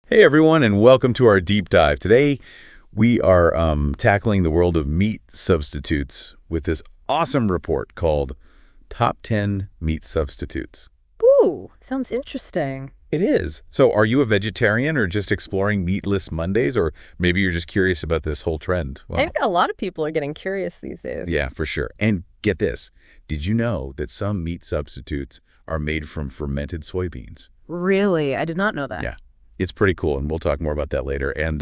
Hey everyone, and welcome to our deep dive. Today, we are tackling the world of meat substitutes with this awesome report called Top 10 Meat Substitutes. Ooh, sounds interesting. It is. So are you a vegetarian or just exploring meatless Mondays, or maybe you're just curious about this whole trend? I think a lot of people are getting curious these days. Yeah, for sure. And get this. Did you know that some meat substitutes are made from fermented soybeans? Really? I did not know that. Yeah. It's pretty cool, and we'll talk more about that later. And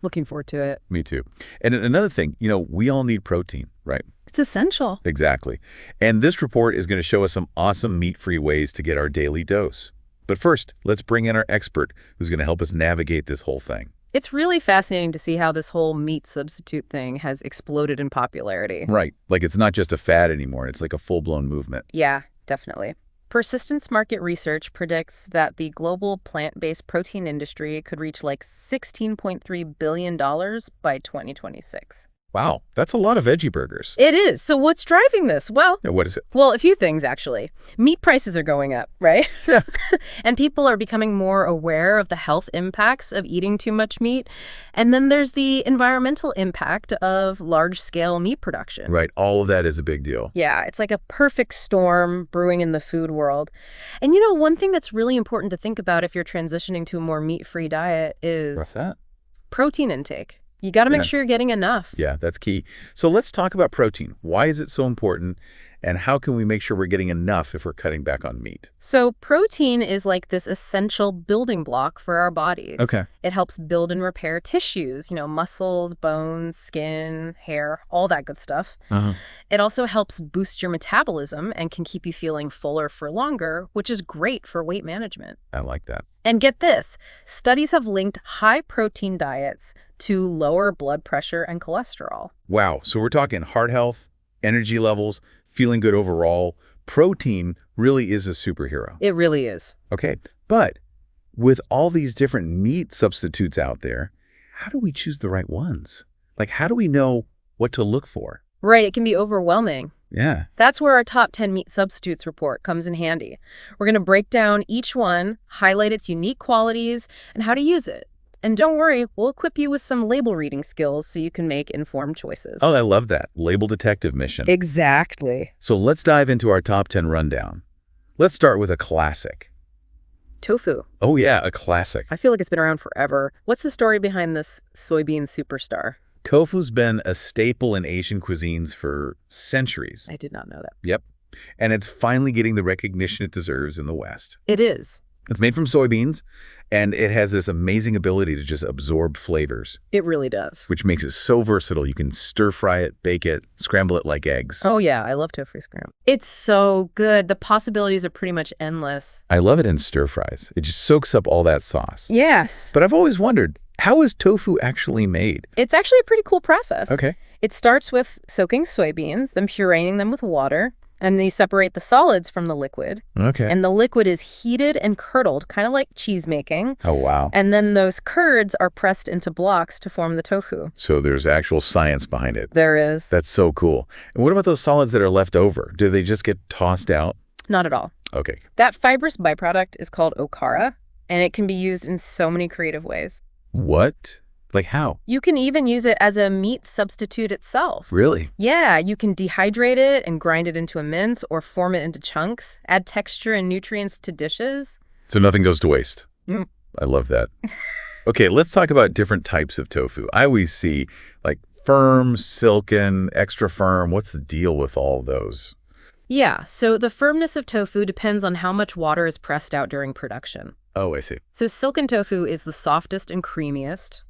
Looking forward to it. me too. And another thing, we all need protein, right? It's essential. Exactly. And this report is going to show us some awesome meat-free ways to get our daily dose. But first, let's bring in our expert who's going to help us navigate this whole thing. It's really fascinating to see how this whole meat substitute thing has exploded in popularity. Right. Like it's not just a fad anymore. It's like a full-blown movement. Yeah, definitely. Persistence Market Research predicts that the global plant-based protein industry could reach like $16.3 billion by 2026. Wow, that's a lot of veggie burgers. It is. So what's driving this? Well, Yeah, what is it? a few things, actually. Meat prices are going up, right? Yeah. And people are becoming more aware of the health impacts of eating too much meat. And then there's the environmental impact of large-scale meat production. Right. All of that is a big deal. Yeah, it's like a perfect storm brewing in the food world. And one thing that's really important to think about if you're transitioning to a more meat-free diet is What's that? protein intake. You got to make Yeah. sure you're getting enough. Yeah, that's key. So let's talk about protein. Why is it so important, and how can we make sure we're getting enough if we're cutting back on meat? So protein is like this essential building block for our bodies. Okay. It helps build and repair tissues, muscles, bones, skin, hair, all that good stuff. It also helps boost your metabolism and can keep you feeling fuller for longer, which is great for weight management. I like that. And get this, studies have linked high protein diets to lower blood pressure and cholesterol. Wow. So we're talking heart health, energy levels, feeling good overall. Protein really is a superhero. It really is. Okay. But with all these different meat substitutes out there, how do we choose the right ones? Like, how do we know what to look for? Right, it can be overwhelming. Yeah. That's where our top 10 meat substitutes report comes in handy. We're going to break down each one, highlight its unique qualities, and how to use it. And don't worry, we'll equip you with some label reading skills so you can make informed choices. Oh, I love that. Label detective mission. Exactly. So let's dive into our top 10 rundown. Let's start with a classic. Tofu. Oh yeah, a classic. I feel like it's been around forever. What's the story behind this soybean superstar? Tofu's been a staple in Asian cuisines for centuries. I did not know that. Yep. And it's finally getting the recognition it deserves in the West. It is. It's made from soybeans, and it has this amazing ability to just absorb flavors, It really does. which makes it so versatile. You can stir fry it, bake it, scramble it like eggs. Oh yeah, I love tofu scramble. It's so good. The possibilities are pretty much endless. I love it in stir fries. It just soaks up all that sauce. Yes. But I've always wondered, how is tofu actually made? It's actually a pretty cool process. Okay. It starts with soaking soybeans, then pureeing them with water, and they separate the solids from the liquid. Okay. And the liquid is heated and curdled, kind of like cheese making. Oh, wow. And then those curds are pressed into blocks to form the tofu. So there's actual science behind it. There is. That's so cool. And what about those solids that are left over? Do they just get tossed out? Not at all. Okay. That fibrous byproduct is called okara, and it can be used in so many creative ways. What? Like how? You can even use it as a meat substitute itself. Really? Yeah, you can dehydrate it and grind it into a mince or form it into chunks, add texture and nutrients to dishes. So nothing goes to waste. Mm. I love that. Okay, let's talk about different types of tofu. I always see like firm, silken, extra firm. What's the deal with all those? Yeah, so the firmness of tofu depends on how much water is pressed out during production. Oh, I see. So silken tofu is the softest and creamiest,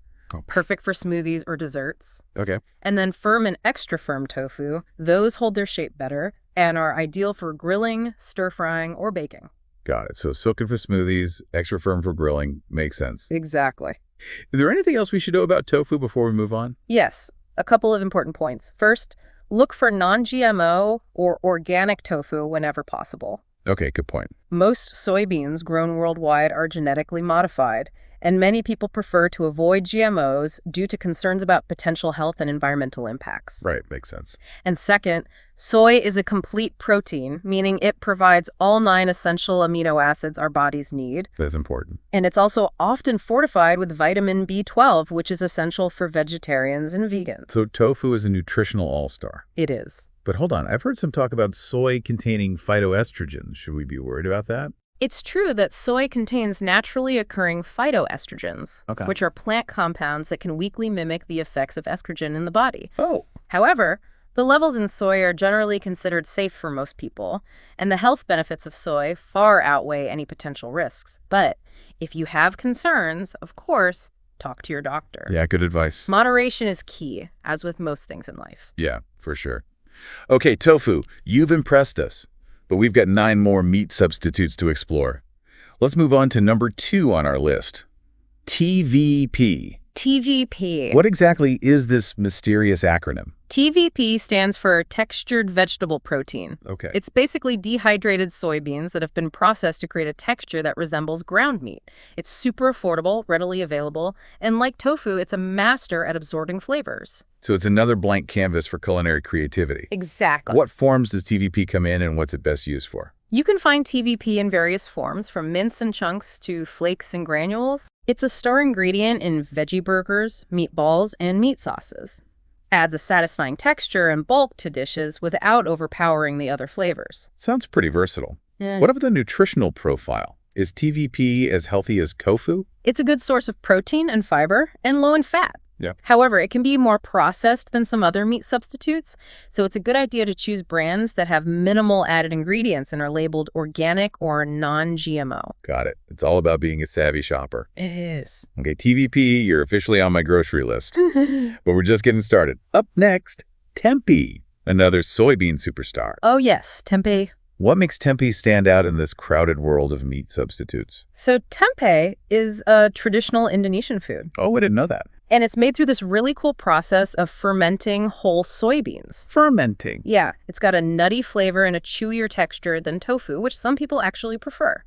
perfect for smoothies or desserts. Okay. And then firm and extra firm tofu, those hold their shape better and are ideal for grilling, stir frying, or baking. Got it. So silken for smoothies, extra firm for grilling. Makes sense. Exactly. Is there anything else we should know about tofu before we move on? Yes, a couple of important points. First, look for non-GMO or organic tofu whenever possible. Okay, good point. Most soybeans grown worldwide are genetically modified, and many people prefer to avoid GMOs due to concerns about potential health and environmental impacts. Right, makes sense. And second, soy is a complete protein, meaning it provides all 9 essential amino acids our bodies need. That's important. And it's also often fortified with vitamin B12, which is essential for vegetarians and vegans. So tofu is a nutritional all-star. It is. But hold on, I've heard some talk about soy containing phytoestrogens. Should we be worried about that? It's true that soy contains naturally occurring phytoestrogens, which are plant compounds that can weakly mimic the effects of estrogen in the body. Oh. However, the levels in soy are generally considered safe for most people, and the health benefits of soy far outweigh any potential risks. But if you have concerns, of course, talk to your doctor. Yeah, good advice. Moderation is key, as with most things in life. Yeah, for sure. Okay, tofu, you've impressed us, but we've got 9 more meat substitutes to explore. Let's move on to number 2 on our list. TVP. TVP. What exactly is this mysterious acronym? TVP stands for textured vegetable protein. Okay. It's basically dehydrated soybeans that have been processed to create a texture that resembles ground meat. It's super affordable, readily available, and like tofu, it's a master at absorbing flavors. So it's another blank canvas for culinary creativity. Exactly. What forms does TVP come in and what's it best used for? You can find TVP in various forms, from mince and chunks to flakes and granules. It's a star ingredient in veggie burgers, meatballs, and meat sauces. Adds a satisfying texture and bulk to dishes without overpowering the other flavors. Sounds pretty versatile. What about the nutritional profile? Is TVP as healthy as tofu? It's a good source of protein and fiber and low in fat. Yeah. However, it can be more processed than some other meat substitutes, so it's a good idea to choose brands that have minimal added ingredients and are labeled organic or non-GMO. Got it. It's all about being a savvy shopper. It is. Okay, TVP, you're officially on my grocery list. But we're just getting started. Up next, tempeh, another soybean superstar. Oh yes, tempeh. What makes tempeh stand out in this crowded world of meat substitutes? So tempeh is a traditional Indonesian food. Oh, I didn't know that. And it's made through this really cool process of fermenting whole soybeans. Fermenting. Yeah, it's got a nutty flavor and a chewier texture than tofu, which some people actually prefer.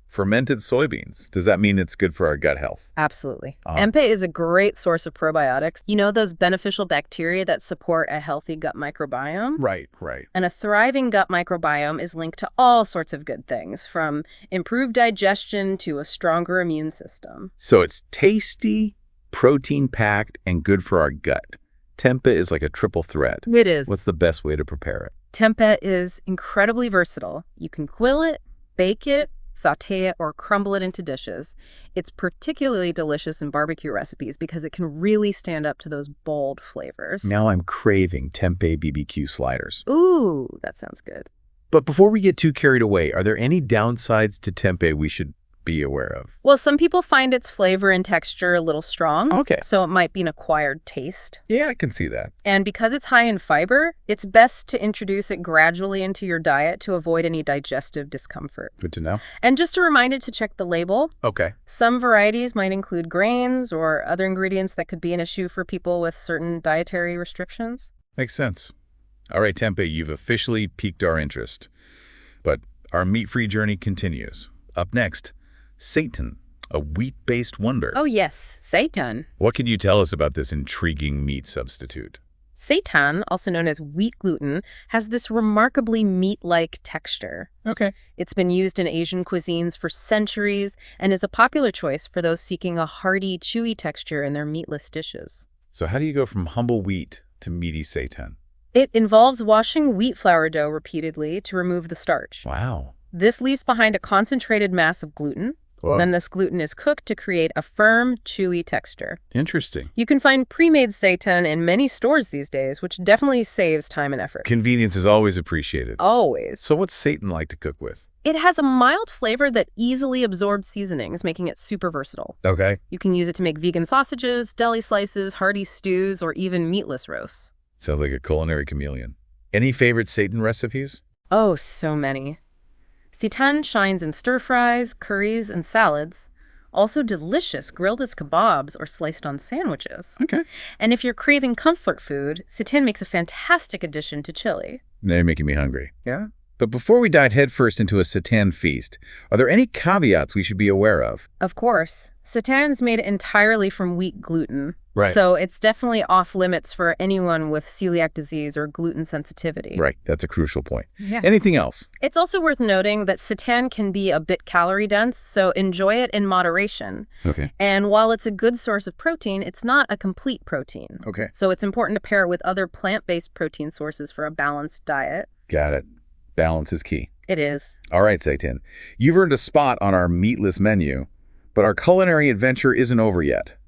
Fermented soybeans. Does that mean it's good for our gut health? Absolutely. Tempeh is a great source of probiotics. You know, those beneficial bacteria that support a healthy gut microbiome? Right. And a thriving gut microbiome is linked to all sorts of good things, from improved digestion to a stronger immune system. So it's tasty, protein-packed, and good for our gut. Tempeh is like a triple threat. It is. What's the best way to prepare it? Tempeh is incredibly versatile. You can grill it, bake it, saute it, or crumble it into dishes. It's particularly delicious in barbecue recipes because it can really stand up to those bold flavors. Now I'm craving tempeh BBQ sliders. Ooh, that sounds good. But before we get too carried away, are there any downsides to tempeh we should be aware of? Well, some people find its flavor and texture a little strong. Okay. So it might be an acquired taste. Yeah, I can see that. And because it's high in fiber, it's best to introduce it gradually into your diet to avoid any digestive discomfort. Good to know. And just a reminder to check the label. Okay. Some varieties might include grains or other ingredients that could be an issue for people with certain dietary restrictions. Makes sense. All right, tempeh, you've officially piqued our interest. But our meat-free journey continues. Up next, seitan, a wheat-based wonder. Oh yes, seitan. What can you tell us about this intriguing meat substitute? Seitan, also known as wheat gluten, has this remarkably meat-like texture. Okay. It's been used in Asian cuisines for centuries and is a popular choice for those seeking a hearty, chewy texture in their meatless dishes. So how do you go from humble wheat to meaty seitan? It involves washing wheat flour dough repeatedly to remove the starch. Wow. This leaves behind a concentrated mass of gluten. Whoa. Then this gluten is cooked to create a firm, chewy texture. Interesting. You can find pre-made seitan in many stores these days, which definitely saves time and effort. Convenience is always appreciated. Always. So what's seitan like to cook with? It has a mild flavor that easily absorbs seasonings, making it super versatile. Okay. You can use it to make vegan sausages, deli slices, hearty stews, or even meatless roasts. Sounds like a culinary chameleon. Any favorite seitan recipes? Oh, so many. Seitan shines in stir-fries, curries, and salads. Also delicious grilled as kebabs or sliced on sandwiches. Okay. And if you're craving comfort food, seitan makes a fantastic addition to chili. Now you're making me hungry. Yeah. But before we dive headfirst into a seitan feast, are there any caveats we should be aware of? Of course. Seitan's made entirely from wheat gluten. Right. So it's definitely off limits for anyone with celiac disease or gluten sensitivity. Right, that's a crucial point. Yeah. Anything else? It's also worth noting that seitan can be a bit calorie dense, so enjoy it in moderation. Okay. And while it's a good source of protein, it's not a complete protein. Okay. So it's important to pair it with other plant-based protein sources for a balanced diet. Got it. Balance is key. It is. All right, Seitan. You've earned a spot on our meatless menu, but our culinary adventure isn't over yet.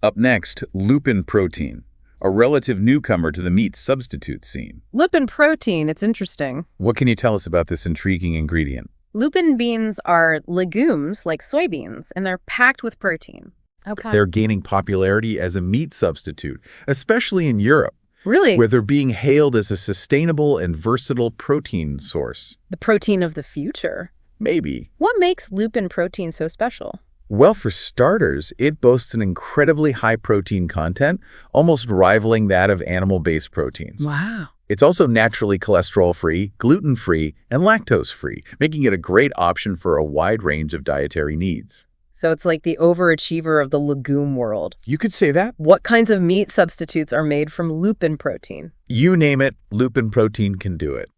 Up next, lupin protein, a relative newcomer to the meat substitute scene. Lupin protein, it's interesting. What can you tell us about this intriguing ingredient? Lupin beans are legumes like soybeans, and they're packed with protein. Okay. They're gaining popularity as a meat substitute, especially in Europe, Really? where they're being hailed as a sustainable and versatile protein source. The protein of the future. Maybe. What makes lupin protein so special? Well, for starters, it boasts an incredibly high protein content, almost rivaling that of animal-based proteins. Wow. It's also naturally cholesterol-free, gluten-free, and lactose-free, making it a great option for a wide range of dietary needs. So it's like the overachiever of the legume world. You could say that. What kinds of meat substitutes are made from lupin protein? You name it, lupin protein can do it.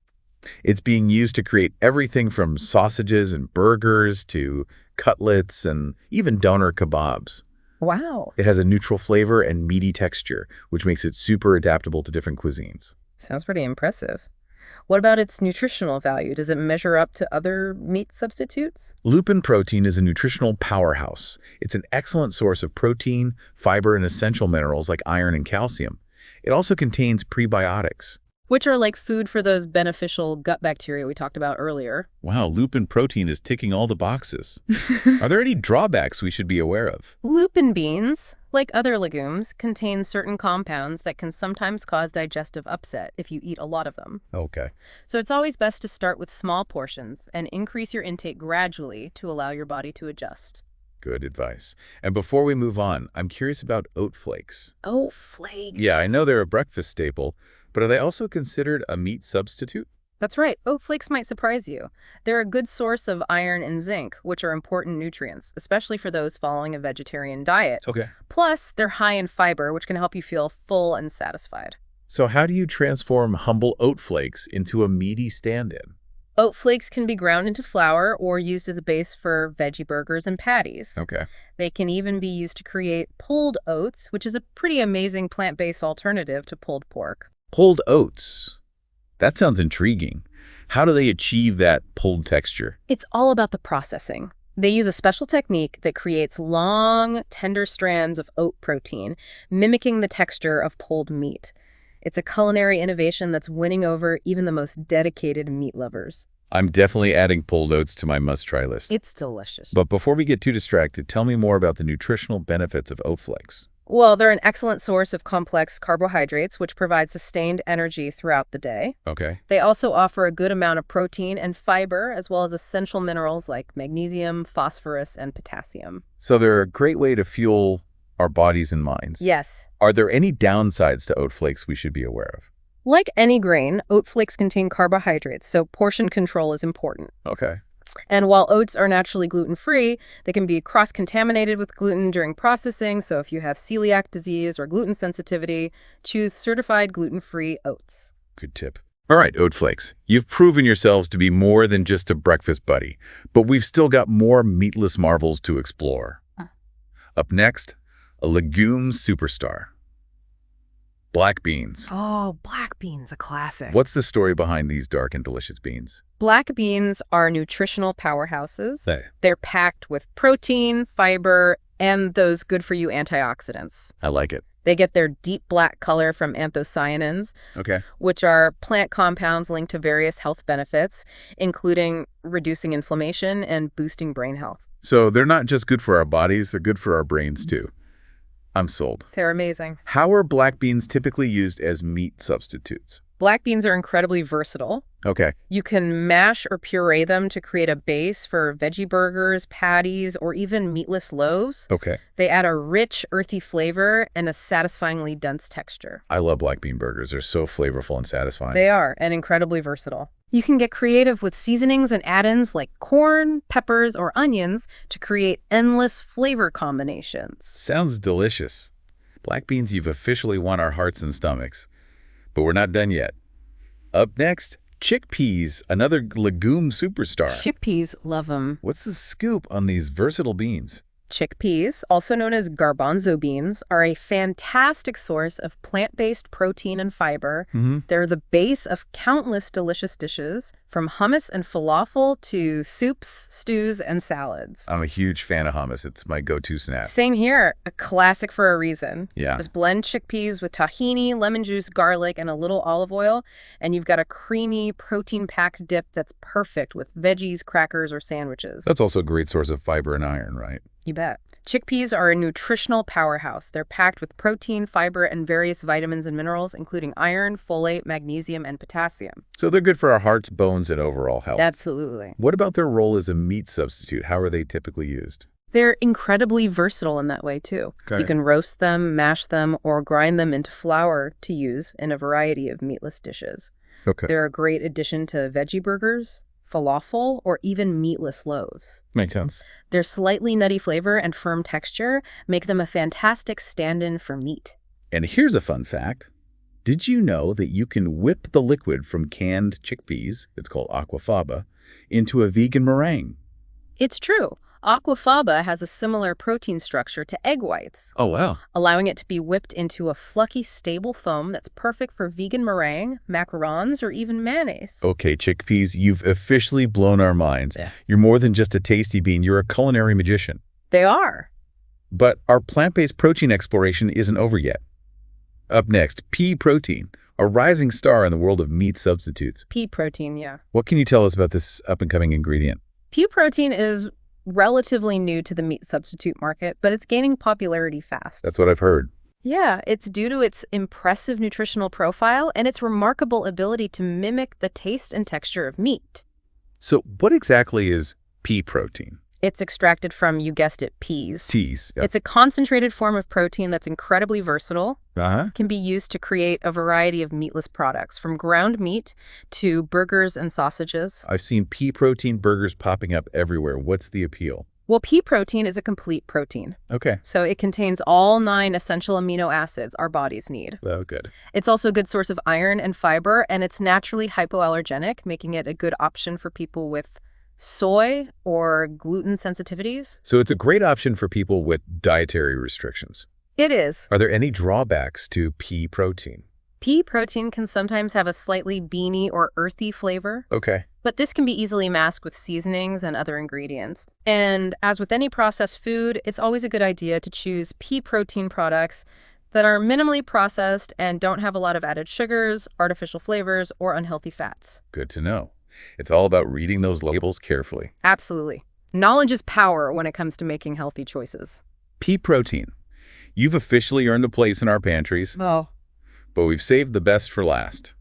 It's being used to create everything from sausages and burgers to cutlets and even doner kebabs. Wow. It has a neutral flavor and meaty texture, which makes it super adaptable to different cuisines. Sounds pretty impressive. What about its nutritional value? Does it measure up to other meat substitutes? Lupin protein is a nutritional powerhouse. It's an excellent source of protein, fiber, and essential minerals like iron and calcium. It also contains prebiotics. Which are like food for those beneficial gut bacteria we talked about earlier. Wow, lupin protein is ticking all the boxes. Are there any drawbacks we should be aware of? Lupin beans, like other legumes, contain certain compounds that can sometimes cause digestive upset if you eat a lot of them. Okay. So it's always best to start with small portions and increase your intake gradually to allow your body to adjust. Good advice. And before we move on, I'm curious about oat flakes. Oat flakes. Yeah, I know they're a breakfast staple, but are they also considered a meat substitute? That's right. Oat flakes might surprise you. They're a good source of iron and zinc, which are important nutrients, especially for those following a vegetarian diet. Okay. Plus, they're high in fiber, which can help you feel full and satisfied. So how do you transform humble oat flakes into a meaty stand-in? Oat flakes can be ground into flour or used as a base for veggie burgers and patties. Okay. They can even be used to create pulled oats, which is a pretty amazing plant-based alternative to pulled pork. Pulled oats. That sounds intriguing. How do they achieve that pulled texture? It's all about the processing. They use a special technique that creates long, tender strands of oat protein, mimicking the texture of pulled meat. It's a culinary innovation that's winning over even the most dedicated meat lovers. I'm definitely adding pulled oats to my must-try list. It's delicious. But before we get too distracted, tell me more about the nutritional benefits of oat flakes. Well, they're an excellent source of complex carbohydrates, which provide sustained energy throughout the day. Okay. They also offer a good amount of protein and fiber, as well as essential minerals like magnesium, phosphorus, and potassium. So they're a great way to fuel our bodies and minds. Yes. Are there any downsides to oat flakes we should be aware of? Like any grain, oat flakes contain carbohydrates, so portion control is important. Okay. And while oats are naturally gluten-free, they can be cross-contaminated with gluten during processing, so if you have celiac disease or gluten sensitivity, choose certified gluten-free oats. Good tip. All right, oat flakes. You've proven yourselves to be more than just a breakfast buddy, but we've still got more meatless marvels to explore. Up next, a legume superstar. Black beans. Oh, black beans, a classic. What's the story behind these dark and delicious beans? Black beans are nutritional powerhouses. Hey. They're packed with protein, fiber, and those good-for-you antioxidants. I like it. They get their deep black color from anthocyanins, Okay. which are plant compounds linked to various health benefits, including reducing inflammation and boosting brain health. So they're not just good for our bodies, they're good for our brains too. I'm sold. They're amazing. How are black beans typically used as meat substitutes? Black beans are incredibly versatile. Okay. You can mash or puree them to create a base for veggie burgers, patties, or even meatless loaves. Okay. They add a rich, earthy flavor and a satisfyingly dense texture. I love black bean burgers. They're so flavorful and satisfying. They are, and incredibly versatile. You can get creative with seasonings and add-ins like corn, peppers, or onions to create endless flavor combinations. Sounds delicious. Black beans, you've officially won our hearts and stomachs. But we're not done yet. Up next, chickpeas, another legume superstar. Chickpeas, love them. What's the scoop on these versatile beans? Chickpeas, also known as garbanzo beans, are a fantastic source of plant-based protein and fiber. They're the base of countless delicious dishes, from hummus and falafel to soups, stews, and salads. I'm a huge fan of hummus. It's my go-to snack. Same here, a classic for a reason. Yeah. Just blend chickpeas with tahini, lemon juice, garlic, and a little olive oil, and you've got a creamy, protein-packed dip that's perfect with veggies, crackers, or sandwiches. That's also a great source of fiber and iron, right? You bet. Chickpeas are a nutritional powerhouse. They're packed with protein, fiber, and various vitamins and minerals, including iron, folate, magnesium, and potassium. So they're good for our hearts, bones, and overall health. Absolutely. What about their role as a meat substitute? How are they typically used? They're incredibly versatile in that way, too. Okay. You can roast them, mash them, or grind them into flour to use in a variety of meatless dishes. Okay. They're a great addition to veggie burgers, falafel, or even meatless loaves. Makes sense. Their slightly nutty flavor and firm texture make them a fantastic stand-in for meat. And here's a fun fact. Did you know that you can whip the liquid from canned chickpeas, it's called aquafaba, into a vegan meringue? It's true. Aquafaba has a similar protein structure to egg whites, Oh, wow. allowing it to be whipped into a fluffy, stable foam that's perfect for vegan meringue, macarons, or even mayonnaise. Okay, chickpeas, you've officially blown our minds. Yeah. You're more than just a tasty bean. You're a culinary magician. They are. But our plant-based protein exploration isn't over yet. Up next, pea protein, a rising star in the world of meat substitutes. Pea protein, yeah. What can you tell us about this up-and-coming ingredient? Pea protein is relatively new to the meat substitute market, but it's gaining popularity fast. That's what I've heard. Yeah, it's due to its impressive nutritional profile and its remarkable ability to mimic the taste and texture of meat. So what exactly is pea protein? It's extracted from, you guessed it, peas. Peas. Yep. It's a concentrated form of protein that's incredibly versatile. Uh-huh. Can be used to create a variety of meatless products, from ground meat to burgers and sausages. I've seen pea protein burgers popping up everywhere. What's the appeal? Well, pea protein is a complete protein. Okay. So it contains all 9 essential amino acids our bodies need. Oh, good. It's also a good source of iron and fiber, and it's naturally hypoallergenic, making it a good option for people with soy or gluten sensitivities. So it's a great option for people with dietary restrictions. It is. Are there any drawbacks to pea protein? Pea protein can sometimes have a slightly beany or earthy flavor, Okay. but this can be easily masked with seasonings and other ingredients. And as with any processed food, it's always a good idea to choose pea protein products that are minimally processed and don't have a lot of added sugars, artificial flavors, or unhealthy fats. Good to know. It's all about reading those labels carefully. Absolutely. Knowledge is power when it comes to making healthy choices. Pea protein. You've officially earned a place in our pantries, Oh. but we've saved the best for last.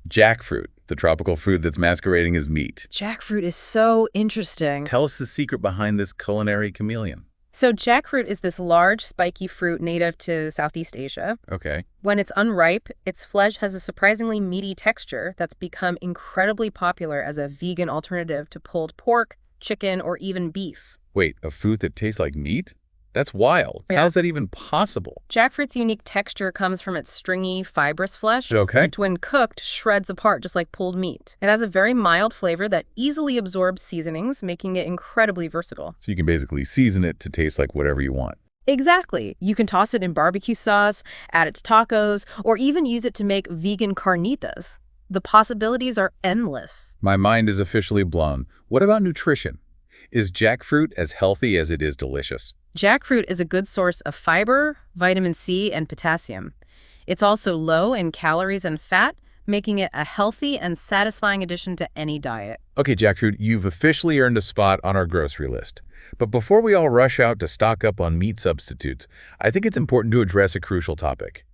Jackfruit, the tropical fruit that's masquerading as meat. Jackfruit is so interesting. Tell us the secret behind this culinary chameleon. So jackfruit is this large, spiky fruit native to Southeast Asia. Okay. When it's unripe, its flesh has a surprisingly meaty texture that's become incredibly popular as a vegan alternative to pulled pork, chicken, or even beef. Wait, a fruit that tastes like meat? That's wild. Yeah. How's that even possible? Jackfruit's unique texture comes from its stringy, fibrous flesh, Okay. which when cooked, shreds apart just like pulled meat. It has a very mild flavor that easily absorbs seasonings, making it incredibly versatile. So you can basically season it to taste like whatever you want. Exactly. You can toss it in barbecue sauce, add it to tacos, or even use it to make vegan carnitas. The possibilities are endless. My mind is officially blown. What about nutrition? Is jackfruit as healthy as it is delicious? Jackfruit is a good source of fiber, vitamin C, and potassium. It's also low in calories and fat, making it a healthy and satisfying addition to any diet. Okay, jackfruit, you've officially earned a spot on our grocery list. But before we all rush out to stock up on meat substitutes, I think it's important to address a crucial topic: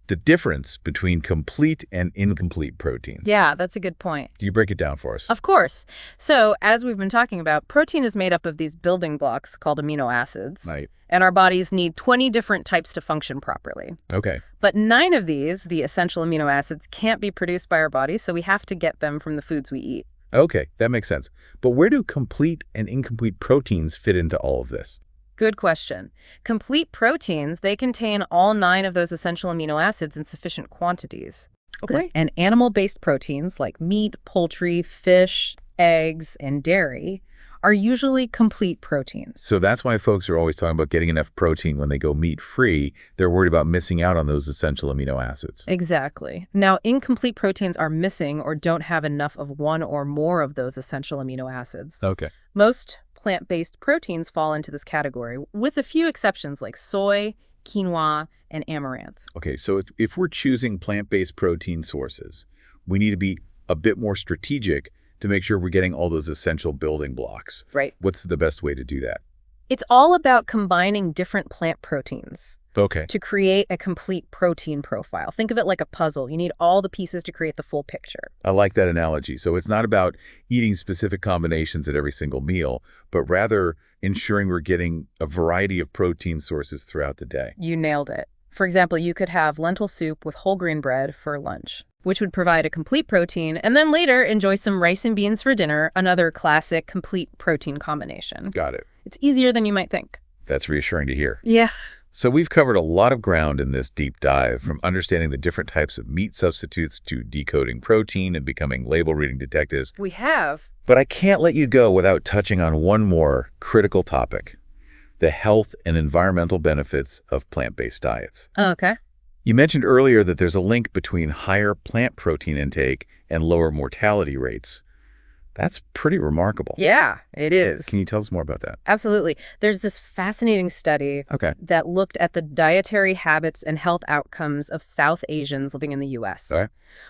the difference between complete and incomplete protein. Yeah, that's a good point. Do you break it down for us? Of course. So, as we've been talking about, protein is made up of these building blocks called amino acids. Right. And our bodies need 20 different types to function properly. Okay. But 9 of these, the essential amino acids, can't be produced by our bodies, so we have to get them from the foods we eat. Okay, that makes sense. But where do complete and incomplete proteins fit into all of this? Good question. Complete proteins, they contain all 9 of those essential amino acids in sufficient quantities. Okay. And animal-based proteins like meat, poultry, fish, eggs, and dairy are usually complete proteins. So that's why folks are always talking about getting enough protein when they go meat-free. They're worried about missing out on those essential amino acids. Exactly. Now, incomplete proteins are missing or don't have enough of one or more of those essential amino acids. Okay. Most plant-based proteins fall into this category, with a few exceptions like soy, quinoa, and amaranth. Okay, so if we're choosing plant-based protein sources, we need to be a bit more strategic to make sure we're getting all those essential building blocks. Right. What's the best way to do that? It's all about combining different plant proteins Okay. to create a complete protein profile. Think of it like a puzzle. You need all the pieces to create the full picture. I like that analogy. So it's not about eating specific combinations at every single meal, but rather ensuring we're getting a variety of protein sources throughout the day. You nailed it. For example, you could have lentil soup with whole grain bread for lunch, which would provide a complete protein, and then later enjoy some rice and beans for dinner, another classic complete protein combination. Got it. It's easier than you might think. That's reassuring to hear. Yeah. So we've covered a lot of ground in this deep dive, from understanding the different types of meat substitutes to decoding protein and becoming label-reading detectives. We have. But I can't let you go without touching on one more critical topic: the health and environmental benefits of plant-based diets. Okay. You mentioned earlier that there's a link between higher plant protein intake and lower mortality rates. That's pretty remarkable. Yeah, it is. Can you tell us more about that? Absolutely. There's this fascinating study Okay. that looked at the dietary habits and health outcomes of South Asians living in the U.S. Okay.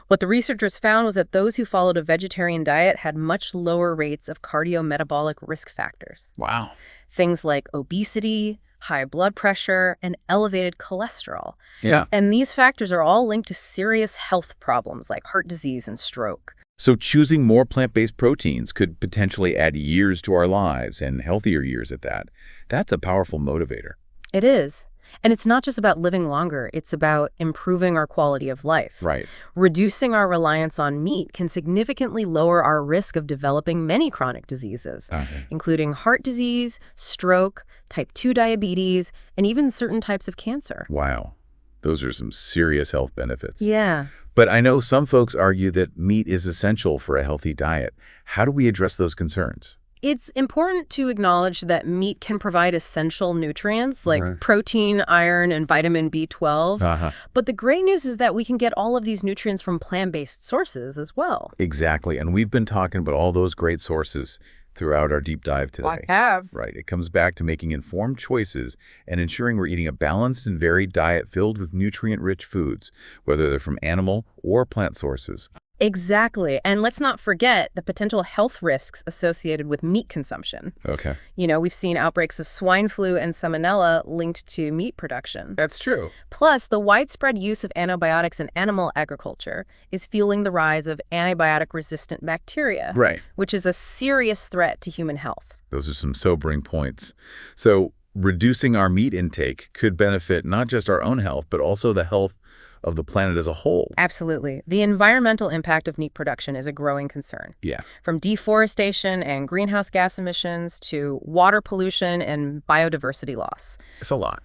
What the researchers found was that those who followed a vegetarian diet had much lower rates of cardiometabolic risk factors. Wow. Things like obesity, high blood pressure, and elevated cholesterol. Yeah. And these factors are all linked to serious health problems like heart disease and stroke. So choosing more plant-based proteins could potentially add years to our lives, and healthier years at that. That's a powerful motivator. It is. And it's not just about living longer, it's about improving our quality of life. Right. Reducing our reliance on meat can significantly lower our risk of developing many chronic diseases, including heart disease, stroke, type 2 diabetes, and even certain types of cancer. Wow. Those are some serious health benefits. Yeah. But I know some folks argue that meat is essential for a healthy diet. How do we address those concerns? It's important to acknowledge that meat can provide essential nutrients like protein, iron, and vitamin B12. But the great news is that we can get all of these nutrients from plant-based sources as well. Exactly. And we've been talking about all those great sources throughout our deep dive today. I have. Right. It comes back to making informed choices and ensuring we're eating a balanced and varied diet filled with nutrient-rich foods, whether they're from animal or plant sources. Exactly. And let's not forget the potential health risks associated with meat consumption. Okay. You know, we've seen outbreaks of swine flu and salmonella linked to meat production. That's true. Plus, the widespread use of antibiotics in animal agriculture is fueling the rise of antibiotic-resistant bacteria, Right. which is a serious threat to human health. Those are some sobering points. So reducing our meat intake could benefit not just our own health, but also the health of the planet as a whole. Absolutely. The environmental impact of meat production is a growing concern. Yeah. From deforestation and greenhouse gas emissions to water pollution and biodiversity loss. It's a lot.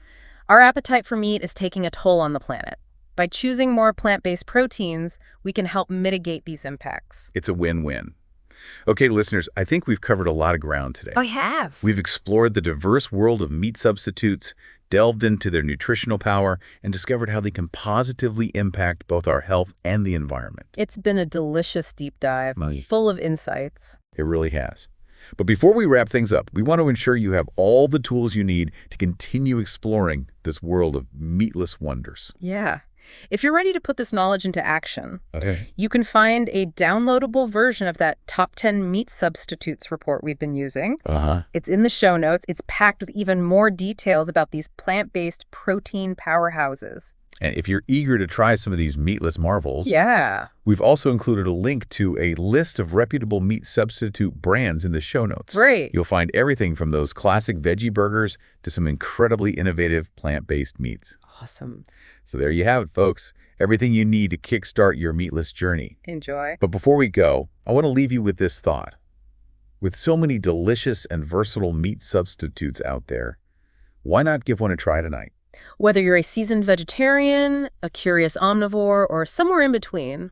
Our appetite for meat is taking a toll on the planet. By choosing more plant-based proteins, we can help mitigate these impacts. It's a win-win. Okay, listeners, I think we've covered a lot of ground today. I have. We've explored the diverse world of meat substitutes, delved into their nutritional power, and discovered how they can positively impact both our health and the environment. It's been a delicious deep dive, full of insights. It really has. But before we wrap things up, we want to ensure you have all the tools you need to continue exploring this world of meatless wonders. Yeah. If you're ready to put this knowledge into action, Okay. you can find a downloadable version of that top 10 meat substitutes report we've been using. It's in the show notes. It's packed with even more details about these plant-based protein powerhouses. And if you're eager to try some of these meatless marvels, Yeah. we've also included a link to a list of reputable meat substitute brands in the show notes. Great. You'll find everything from those classic veggie burgers to some incredibly innovative plant-based meats. Awesome. So there you have it, folks. Everything you need to kickstart your meatless journey. Enjoy. But before we go, I want to leave you with this thought. With so many delicious and versatile meat substitutes out there, why not give one a try tonight? Whether you're a seasoned vegetarian, a curious omnivore, or somewhere in between,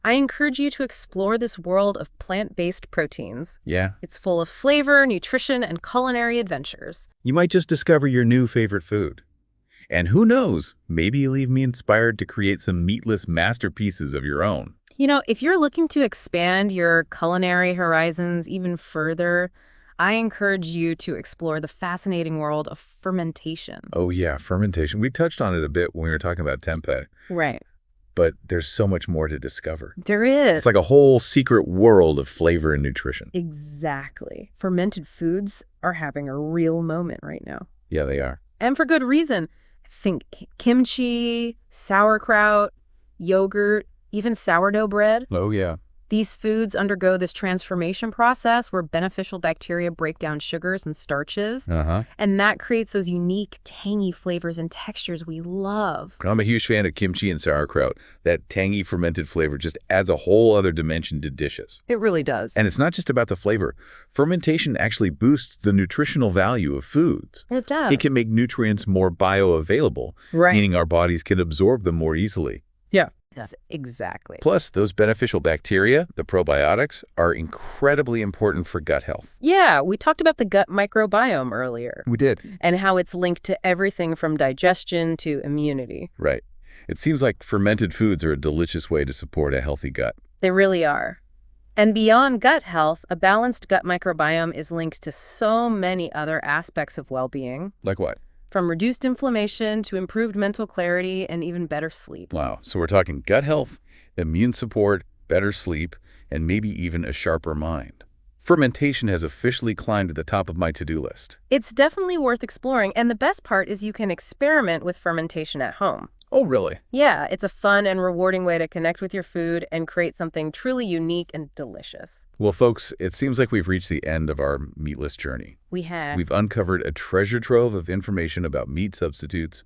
I encourage you to explore this world of plant-based proteins. Yeah, It's full of flavor, nutrition, and culinary adventures. you might just discover your new favorite food. And who knows, maybe you'll leave me inspired to create some meatless masterpieces of your own. You know, if you're looking to expand your culinary horizons even further, I encourage you to explore the fascinating world of fermentation. Oh yeah, fermentation. We touched on it a bit when we were talking about tempeh, Right. but there's so much more to discover. There is. It's like a whole secret world of flavor and nutrition. Exactly. Fermented foods are having a real moment right now. Yeah, they are. And for good reason. Think kimchi, sauerkraut, yogurt, even sourdough bread. Oh yeah. These foods undergo this transformation process where beneficial bacteria break down sugars and starches, and that creates those unique, tangy flavors and textures we love. I'm a huge fan of kimchi and sauerkraut. That tangy fermented flavor just adds a whole other dimension to dishes. It really does. And it's not just about the flavor. Fermentation actually boosts the nutritional value of foods. It does. It can make nutrients more bioavailable, Right. meaning our bodies can absorb them more easily. Yeah. Exactly. Plus, those beneficial bacteria, the probiotics, are incredibly important for gut health. Yeah, we talked about the gut microbiome earlier We did. and how it's linked to everything from digestion to immunity. Right. It seems like fermented foods are a delicious way to support a healthy gut. They really are. And beyond gut health, a balanced gut microbiome is linked to so many other aspects of well-being, Like what? from reduced inflammation to improved mental clarity and even better sleep. Wow. So we're talking gut health, immune support, better sleep, and maybe even a sharper mind. Fermentation has officially climbed to the top of my to-do list. It's definitely worth exploring, and the best part is you can experiment with fermentation at home. Oh, really? Yeah, it's a fun and rewarding way to connect with your food and create something truly unique and delicious. Well, folks, it seems like we've reached the end of our meatless journey. We have. We've uncovered a treasure trove of information about meat substitutes,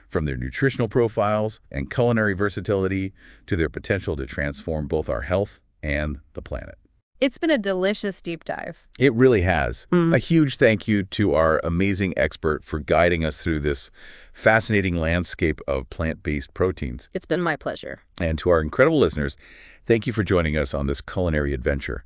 from their nutritional profiles and culinary versatility to their potential to transform both our health and the planet. It's been a delicious deep dive. It really has. A huge thank you to our amazing expert for guiding us through this fascinating landscape of plant-based proteins. It's been my pleasure. And to our incredible listeners, thank you for joining us on this culinary adventure.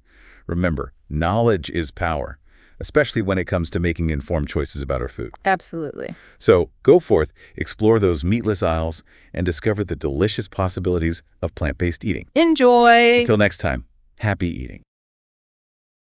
Remember, knowledge is power, especially when it comes to making informed choices about our food. Absolutely. So go forth, explore those meatless aisles, and discover the delicious possibilities of plant-based eating. Enjoy! Until next time, happy eating.